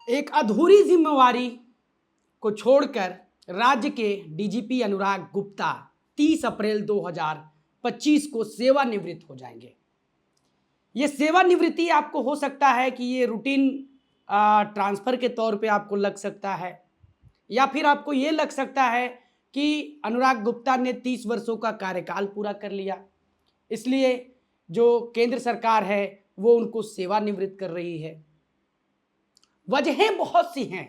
एक अधूरी जिम्मेवारी को छोड़कर राज्य के डीजीपी अनुराग गुप्ता 30 अप्रैल 2025 को सेवानिवृत्त हो जाएंगे। ये सेवानिवृत्ति आपको हो सकता है कि ये रूटीन ट्रांसफ़र के तौर पे आपको लग सकता है, या फिर आपको ये लग सकता है कि अनुराग गुप्ता ने 30 वर्षों का कार्यकाल पूरा कर लिया, इसलिए जो केंद्र सरकार है वो उनको सेवानिवृत्त कर रही है। वजहें बहुत सी हैं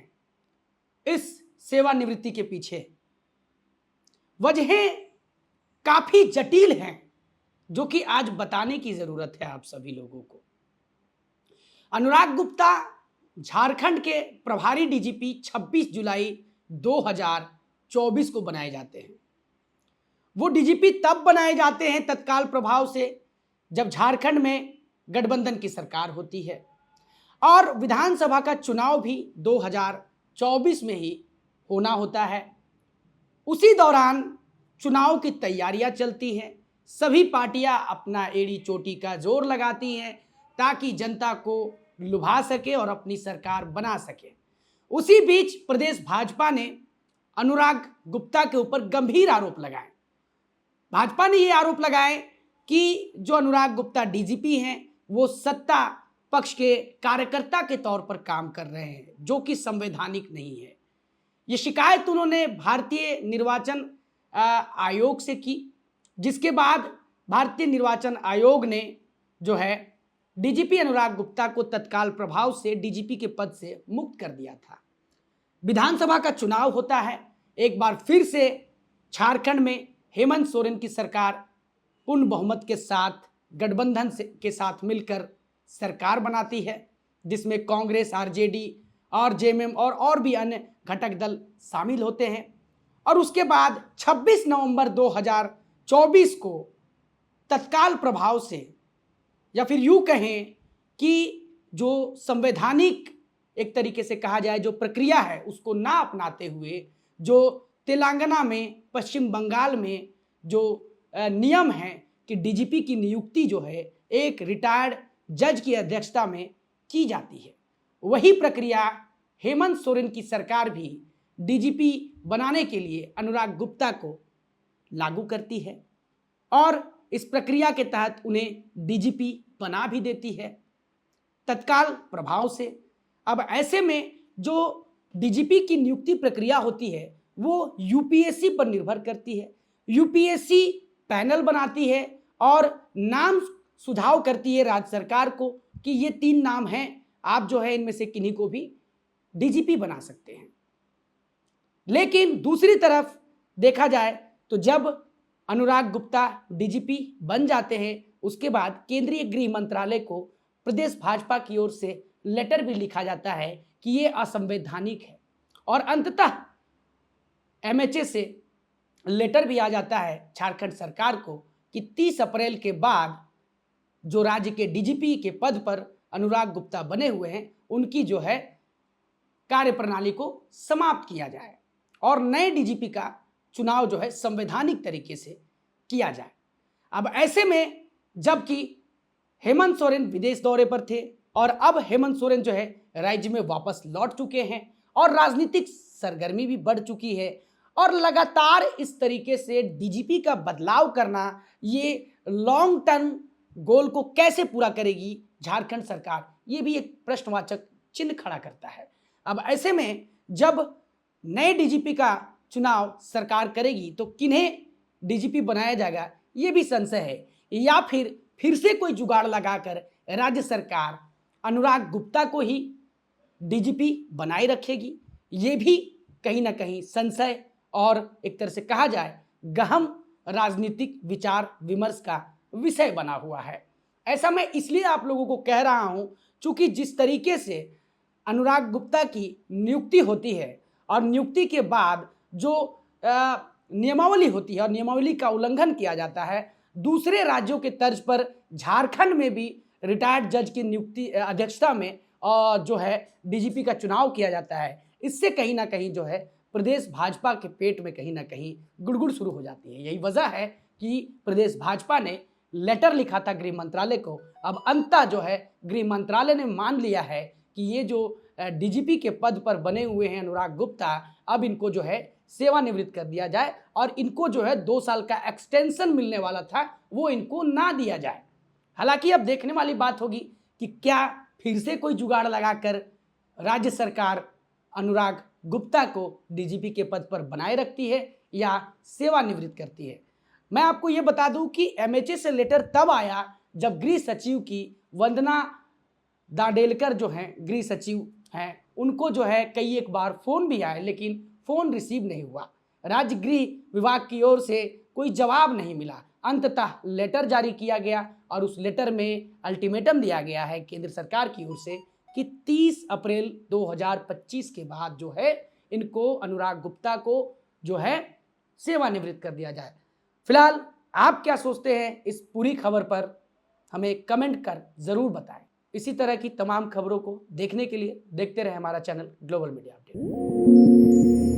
इस सेवानिवृत्ति के पीछे, वजहें काफी जटिल हैं जो कि आज बताने की जरूरत है आप सभी लोगों को। अनुराग गुप्ता झारखंड के प्रभारी डीजीपी 26 जुलाई 2024 को बनाए जाते हैं। वो डीजीपी तब बनाए जाते हैं तत्काल प्रभाव से जब झारखंड में गठबंधन की सरकार होती है और विधानसभा का चुनाव भी 2024 में ही होना होता है। उसी दौरान चुनाव की तैयारियां चलती हैं, सभी पार्टियां अपना एड़ी चोटी का जोर लगाती हैं ताकि जनता को लुभा सके और अपनी सरकार बना सके। उसी बीच प्रदेश भाजपा ने अनुराग गुप्ता के ऊपर गंभीर आरोप लगाए। भाजपा ने ये आरोप लगाए कि जो अनुराग गुप्ता डीजीपी हैं वो सत्ता पक्ष के कार्यकर्ता के तौर पर काम कर रहे हैं, जो कि संवैधानिक नहीं है। ये शिकायत उन्होंने भारतीय निर्वाचन आयोग से की, जिसके बाद भारतीय निर्वाचन आयोग ने जो है डीजीपी अनुराग गुप्ता को तत्काल प्रभाव से डीजीपी के पद से मुक्त कर दिया था। विधानसभा का चुनाव होता है, एक बार फिर से झारखंड में हेमंत सोरेन की सरकार पूर्ण बहुमत के साथ गठबंधन के साथ मिलकर सरकार बनाती है, जिसमें कांग्रेस, आरजेडी और जेएमएम और भी अन्य घटक दल शामिल होते हैं। और उसके बाद 26 नवंबर 2024 को तत्काल प्रभाव से, या फिर यूं कहें कि जो संवैधानिक एक तरीके से कहा जाए जो प्रक्रिया है उसको ना अपनाते हुए, जो तेलंगाना में, पश्चिम बंगाल में जो नियम है कि डीजीपी की नियुक्ति जो है एक रिटायर्ड जज की अध्यक्षता में की जाती है, वही प्रक्रिया हेमंत सोरेन की सरकार भी डीजीपी बनाने के लिए अनुराग गुप्ता को लागू करती है और इस प्रक्रिया के तहत उन्हें डीजीपी बना भी देती है तत्काल प्रभाव से। अब ऐसे में जो डीजीपी की नियुक्ति प्रक्रिया होती है वो यूपीएससी पर निर्भर करती है। यूपीएससी पैनल बनाती है और नाम सुझाव करती है राज्य सरकार को कि ये 3 नाम हैं, आप जो है इनमें से किन्हीं को भी डीजीपी बना सकते हैं। लेकिन दूसरी तरफ देखा जाए तो जब अनुराग गुप्ता डीजीपी बन जाते हैं उसके बाद केंद्रीय गृह मंत्रालय को प्रदेश भाजपा की ओर से लेटर भी लिखा जाता है कि ये असंवैधानिक है और अंततः एमएचए से लेटर भी आ जाता है झारखंड सरकार को कि 30 अप्रैल के बाद जो राज्य के डीजीपी के पद पर अनुराग गुप्ता बने हुए हैं उनकी जो है कार्यप्रणाली को समाप्त किया जाए और नए डीजीपी का चुनाव जो है संवैधानिक तरीके से किया जाए। अब ऐसे में जबकि हेमंत सोरेन विदेश दौरे पर थे और अब हेमंत सोरेन जो है राज्य में वापस लौट चुके हैं और राजनीतिक सरगर्मी भी बढ़ चुकी है और लगातार इस तरीके से डीजीपी का बदलाव करना ये लॉन्ग टर्म गोल को कैसे पूरा करेगी झारखंड सरकार, ये भी एक प्रश्नवाचक चिन्ह खड़ा करता है। अब ऐसे में जब नए डीजीपी का चुनाव सरकार करेगी तो किन्हें डीजीपी बनाया जाएगा ये भी संशय है, या फिर से कोई जुगाड़ लगाकर राज्य सरकार अनुराग गुप्ता को ही डीजीपी बनाए रखेगी, ये भी कहीं ना कहीं संशय और एक तरह से कहा जाए गहन राजनीतिक विचार विमर्श का विषय बना हुआ है। ऐसा मैं इसलिए आप लोगों को कह रहा हूं चूंकि जिस तरीके से अनुराग गुप्ता की नियुक्ति होती है और नियुक्ति के बाद जो नियमावली होती है और नियमावली का उल्लंघन किया जाता है, दूसरे राज्यों के तर्ज पर झारखंड में भी रिटायर्ड जज की नियुक्ति अध्यक्षता में जो है डीजीपी का चुनाव किया जाता है, इससे कहीं ना कहीं जो है प्रदेश भाजपा के पेट में कहीं ना कहीं गुड़गुड़ शुरू हो जाती है। यही वजह है कि प्रदेश भाजपा ने लेटर लिखा था गृह मंत्रालय को। अब अंततः जो है गृह मंत्रालय ने मान लिया है कि ये जो डीजीपी के पद पर बने हुए हैं अनुराग गुप्ता, अब इनको जो है सेवानिवृत्त कर दिया जाए और इनको जो है 2 साल का एक्सटेंशन मिलने वाला था वो इनको ना दिया जाए। हालांकि अब देखने वाली बात होगी कि क्या फिर से कोई जुगाड़ लगाकर राज्य सरकार अनुराग गुप्ता को डीजीपी के पद पर बनाए रखती है या सेवानिवृत्त करती है। मैं आपको ये बता दूं कि एमएचए से लेटर तब आया जब गृह सचिव की वंदना दांडेलकर जो हैं गृह सचिव हैं, उनको जो है कई एक बार फोन भी आए लेकिन फोन रिसीव नहीं हुआ। राज्य गृह विभाग की ओर से कोई जवाब नहीं मिला। अंततः लेटर जारी किया गया और उस लेटर में अल्टीमेटम दिया गया है केंद्र सरकार की ओर से कि 30 अप्रैल 2025 के बाद जो है इनको अनुराग गुप्ता को जो है सेवानिवृत्त कर दिया जाए। फिलहाल आप क्या सोचते हैं इस पूरी खबर पर, हमें कमेंट कर जरूर बताएं। इसी तरह की तमाम खबरों को देखने के लिए देखते रहे हमारा चैनल ग्लोबल मीडिया अपडेट।